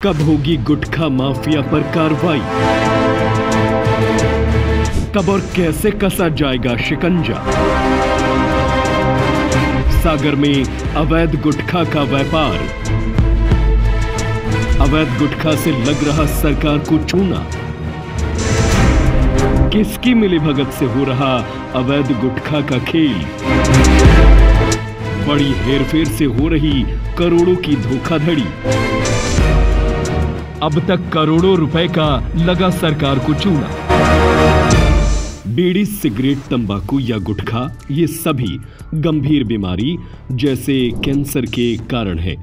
कब होगी गुटखा माफिया पर कार्रवाई? कब और कैसे कसा जाएगा शिकंजा? सागर में अवैध गुटखा का व्यापार, अवैध गुटखा से लग रहा सरकार को चूना। किसकी मिलीभगत से हो रहा अवैध गुटखा का खेल? बड़ी हेरफेर से हो रही करोड़ों की धोखाधड़ी। अब तक करोड़ों रुपए का लगा सरकार को चूना। बीड़ी, सिगरेट, तंबाकू या गुटखा, ये सभी गंभीर बीमारी जैसे कैंसर के कारण है।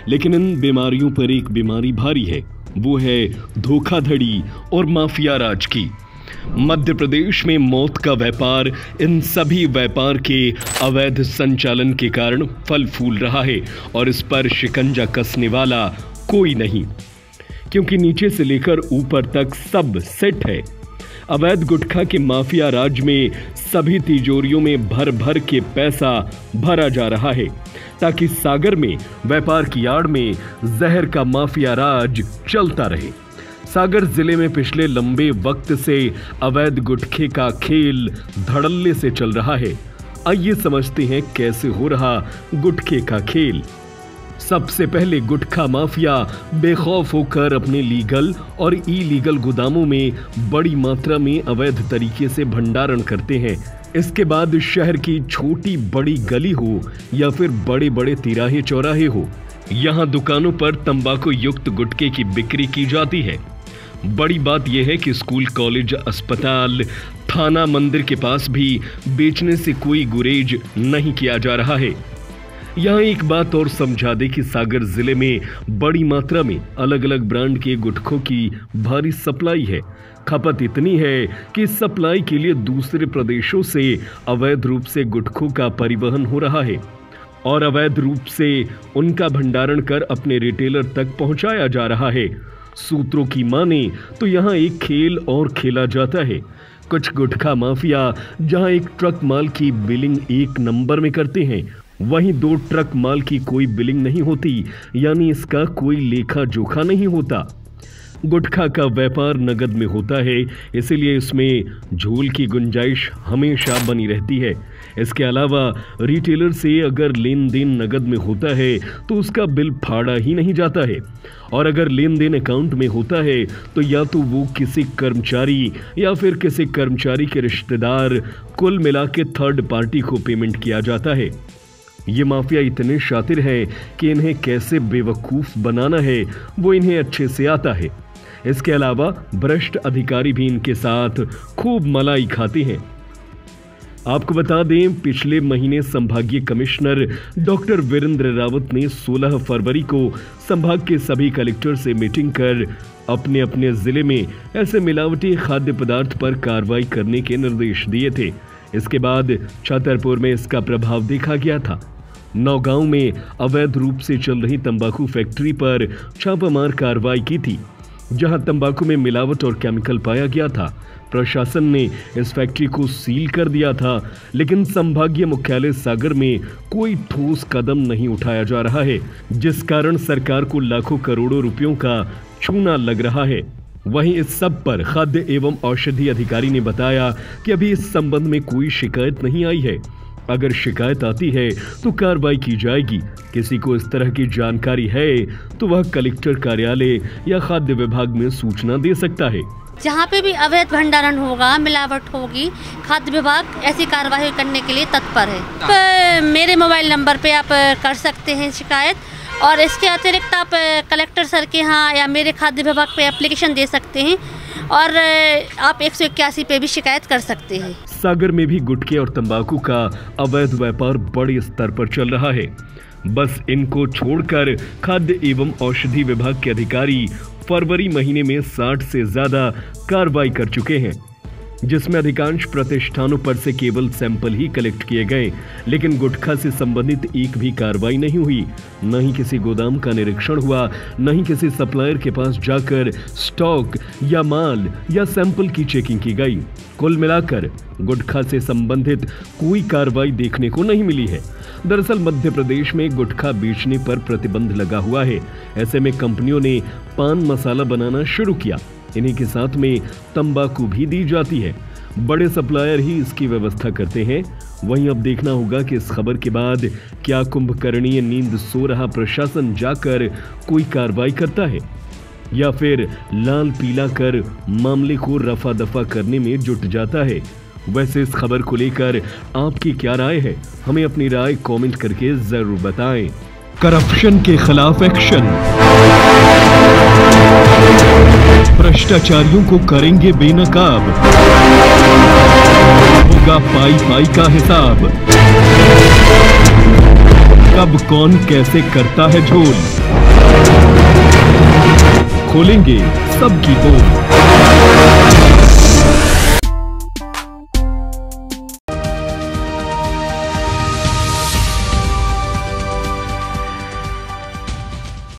लेकिन इन बीमारियों पर एक बीमारी भारी है, वो है धोखाधड़ी और माफिया राज की। मध्य प्रदेश में मौत का व्यापार इन सभी व्यापार के अवैध संचालन के कारण फल फूल रहा है और इस पर शिकंजा कसने वाला कोई नहीं, क्योंकि नीचे से लेकर ऊपर तक सब सेट है। अवैध गुटखा के माफिया राज में सभी तिजोरियों में भर भर के पैसा भरा जा रहा है, ताकि सागर में व्यापार की आड़ में जहर का माफिया राज चलता रहे। सागर जिले में पिछले लंबे वक्त से अवैध गुटखे का खेल धड़ल्ले से चल रहा है। आइए समझते हैं कैसे हो रहा गुटखे का खेल। सबसे पहले गुटखा माफिया बेखौफ होकर अपने लीगल और इलीगल गोदामों में बड़ी मात्रा में अवैध तरीके से भंडारण करते हैं। इसके बाद शहर की छोटी बड़ी गली हो या फिर बड़े बड़े तिराहे चौराहे हो, यहाँ दुकानों पर तंबाकू युक्त गुटखे की बिक्री की जाती है। बड़ी बात यह है कि स्कूल, कॉलेज, अस्पताल, थाना, मंदिर के पास भी बेचने से कोई गुरेज नहीं किया जा रहा है। यहाँ एक बात और समझा दे कि सागर जिले में बड़ी मात्रा में अलग अलग ब्रांड के गुटखों की भारी सप्लाई है। खपत इतनी है कि सप्लाई के लिए दूसरे प्रदेशों से अवैध रूप से गुटखों का परिवहन हो रहा है और अवैध रूप से उनका भंडारण कर अपने रिटेलर तक पहुंचाया जा रहा है। सूत्रों की माने तो यहाँ एक खेल और खेला जाता है। कुछ गुटखा माफिया जहाँ एक ट्रक माल की बिलिंग 1 नंबर में करते हैं, वहीं 2 ट्रक माल की कोई बिलिंग नहीं होती, यानी इसका कोई लेखा जोखा नहीं होता। गुटखा का व्यापार नगद में होता है, इसीलिए इसमें झोल की गुंजाइश हमेशा बनी रहती है। इसके अलावा रिटेलर से अगर लेन देन नगद में होता है तो उसका बिल फाड़ा ही नहीं जाता है, और अगर लेन देन अकाउंट में होता है तो या तो वो किसी कर्मचारी या फिर किसी कर्मचारी के रिश्तेदार, कुल मिला के थर्ड पार्टी को पेमेंट किया जाता है। ये माफिया इतने शातिर हैं कि इन्हें कैसे बेवकूफ़ बनाना है वो इन्हें अच्छे से आता है। इसके अलावा भ्रष्ट अधिकारी भी इनके साथ खूब मलाई खाते हैं। आपको बता दें, पिछले महीने संभागीय कमिश्नर डॉक्टर वीरेंद्र रावत ने 16 फरवरी को संभाग के सभी कलेक्टर से मीटिंग कर अपने अपने जिले में ऐसे मिलावटी खाद्य पदार्थ पर कार्रवाई करने के निर्देश दिए थे। इसके बाद छतरपुर में इसका प्रभाव देखा गया था। नौगांव में अवैध रूप से चल रही तंबाकू फैक्ट्री पर छापामार कार्रवाई की थी, जहां तंबाकू में मिलावट और केमिकल पाया गया था। प्रशासन ने इस फैक्ट्री को सील कर दिया था, लेकिन संभागीय मुख्यालय सागर में कोई ठोस कदम नहीं उठाया जा रहा है, जिस कारण सरकार को लाखों करोड़ों रुपयों का चूना लग रहा है। वहीं इस सब पर खाद्य एवं औषधि अधिकारी ने बताया कि अभी इस संबंध में कोई शिकायत नहीं आई है। अगर शिकायत आती है तो कार्रवाई की जाएगी। किसी को इस तरह की जानकारी है तो वह कलेक्टर कार्यालय या खाद्य विभाग में सूचना दे सकता है। जहाँ पे भी अवैध भंडारण होगा, मिलावट होगी, खाद्य विभाग ऐसी कार्रवाई करने के लिए तत्पर है। आप मेरे मोबाइल नंबर पे आप कर सकते हैं शिकायत, और इसके अतिरिक्त आप कलेक्टर सर के यहाँ या मेरे खाद्य विभाग पे एप्लीकेशन दे सकते हैं, और आप 181 पे भी शिकायत कर सकते हैं। सागर में भी गुटखे और तंबाकू का अवैध व्यापार बड़े स्तर पर चल रहा है। बस इनको छोड़कर खाद्य एवं औषधि विभाग के अधिकारी फरवरी महीने में 60 से ज्यादा कार्रवाई कर चुके हैं। जिसमें अधिकांश प्रतिष्ठानों पर से केवल सैंपल ही कलेक्ट किए गए, लेकिन गुटखा से संबंधित एक भी कार्रवाई नहीं हुई। न ही किसी गोदाम का निरीक्षण हुआ, न ही किसी सप्लायर के पास जाकर स्टॉक या माल या सैंपल की चेकिंग की गई। कुल मिलाकर गुटखा से संबंधित कोई कार्रवाई देखने को नहीं मिली है। दरअसल मध्य प्रदेश में गुटखा बेचने पर प्रतिबंध लगा हुआ है। ऐसे में कंपनियों ने पान मसाला बनाना शुरू किया। इन्हीं के साथ में तंबाकू भी दी जाती है। बड़े सप्लायर ही इसकी व्यवस्था करते हैं। वहीं अब देखना होगा कि इस खबर के बाद क्या कुंभकर्णीय नींद सो रहा प्रशासन जाकर कोई कार्रवाई करता है या फिर लाल पीला कर मामले को रफा दफा करने में जुट जाता है। वैसे इस खबर को लेकर आपकी क्या राय है, हमें अपनी राय कमेंट करके जरूर बताएं। करप्शन के खिलाफ एक्शन, भ्रष्टाचारियों को करेंगे बेनकाब, होगा पाई पाई का हिसाब, कब कौन कैसे करता है झोल, खोलेंगे सबकी पोल।